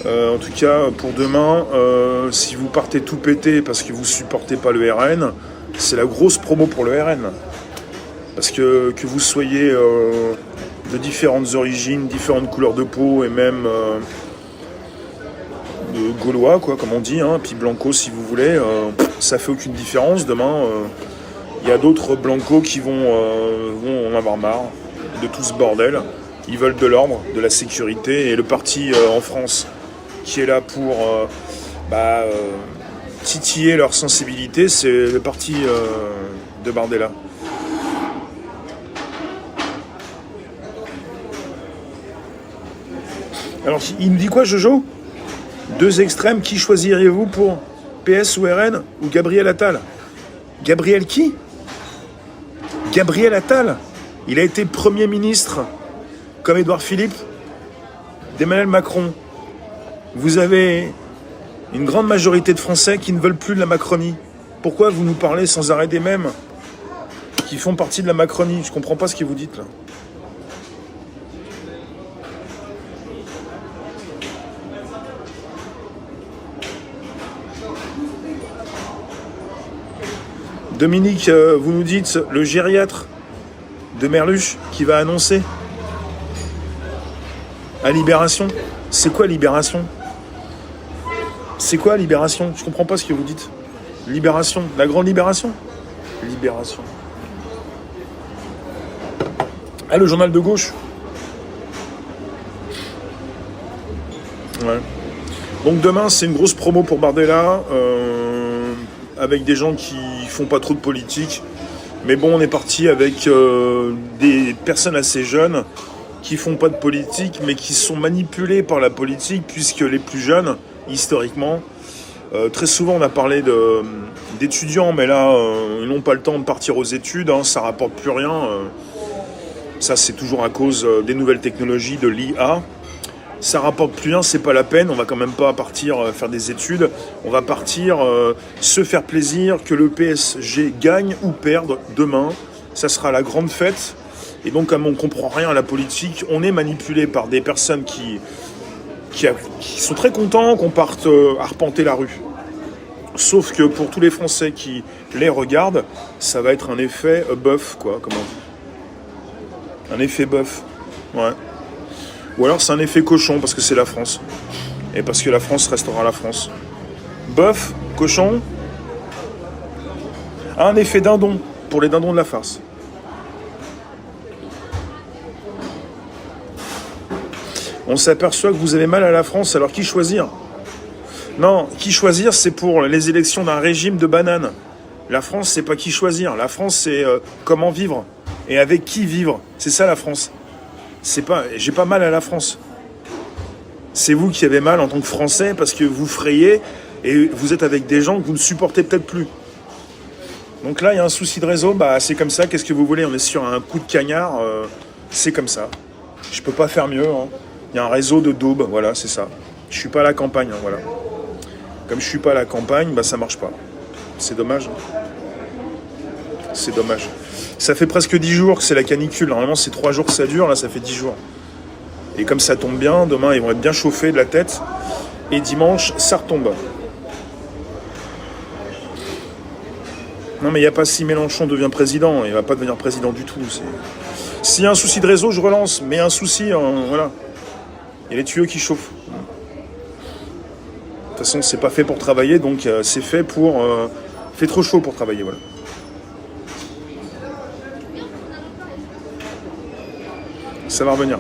En tout cas, pour demain, si vous partez tout péter parce que vous supportez pas le RN, c'est la grosse promo pour le RN. Parce que vous soyez de différentes origines, différentes couleurs de peau et même de gaulois, quoi, comme on dit, hein, puis blanco si vous voulez, ça fait aucune différence. Demain, il y a d'autres blancos qui vont en avoir marre de tout ce bordel. Ils veulent de l'ordre, de la sécurité, et le parti en France qui est là pour titiller leur sensibilité, c'est le parti de Bardella. Alors, il me dit quoi, Jojo? Deux extrêmes, qui choisiriez-vous pour PS ou RN ou Gabriel Attal? Gabriel qui? Gabriel Attal? Il a été Premier ministre, comme Édouard Philippe, d'Emmanuel Macron. Vous avez une grande majorité de Français qui ne veulent plus de la Macronie. Pourquoi vous nous parlez sans arrêt des mêmes qui font partie de la Macronie? Je comprends pas ce que vous dites là. Dominique, vous nous dites le gériatre de Merluche qui va annoncer à Libération. C'est quoi Libération? C'est quoi Libération? Je comprends pas ce que vous dites. Libération, la grande libération? Libération. Ah, le journal de gauche. Ouais. Donc demain, c'est une grosse promo pour Bardella, avec des gens qui font pas trop de politique. Mais bon, on est parti avec des personnes assez jeunes qui font pas de politique, mais qui sont manipulés par la politique, puisque les plus jeunes, historiquement, très souvent on a parlé d'étudiants, mais là, ils n'ont pas le temps de partir aux études, hein, ça rapporte plus rien. Ça, c'est toujours à cause des nouvelles technologies, de l'IA. Ça rapporte plus rien, c'est pas la peine, on va quand même pas partir faire des études, on va partir se faire plaisir, que le PSG gagne ou perde demain, ça sera la grande fête. Et donc, comme on comprend rien à la politique, on est manipulé par des personnes qui sont très contents qu'on parte arpenter la rue. Sauf que pour tous les Français qui les regardent, ça va être un effet bœuf, quoi, comme on dit. Un effet bœuf, ouais. Ou alors c'est un effet cochon, parce que c'est la France. Et parce que la France restera la France. Bœuf, cochon, un effet dindon, pour les dindons de la farce. On s'aperçoit que vous avez mal à la France, alors qui choisir? Non, qui choisir, c'est pour les élections d'un régime de bananes. La France, c'est pas qui choisir. La France, c'est comment vivre. Et avec qui vivre. C'est ça la France. C'est pas, j'ai pas mal à la France. C'est vous qui avez mal en tant que Français parce que vous frayez et vous êtes avec des gens que vous ne supportez peut-être plus. Donc là, il y a un souci de réseau, bah c'est comme ça, qu'est-ce que vous voulez? On est sur un coup de cagnard, c'est comme ça. Je peux pas faire mieux, hein. Il y a un réseau de daubes, voilà, c'est ça. Je suis pas à la campagne, hein, voilà. Comme je suis pas à la campagne, bah ça marche pas. C'est dommage. C'est dommage. Ça fait presque 10 jours que c'est la canicule. Normalement, c'est 3 jours que ça dure. Là, ça fait 10 jours. Et comme ça tombe bien, demain, ils vont être bien chauffés de la tête. Et dimanche, ça retombe. Non, mais il n'y a pas si Mélenchon devient président. Il ne va pas devenir président du tout. S'il y a un souci de réseau, je relance. Mais un souci, voilà. Il y a les tuyaux qui chauffent. De toute façon, c'est pas fait pour travailler. Donc, c'est fait pour... fait trop chaud pour travailler, voilà. Ça va revenir.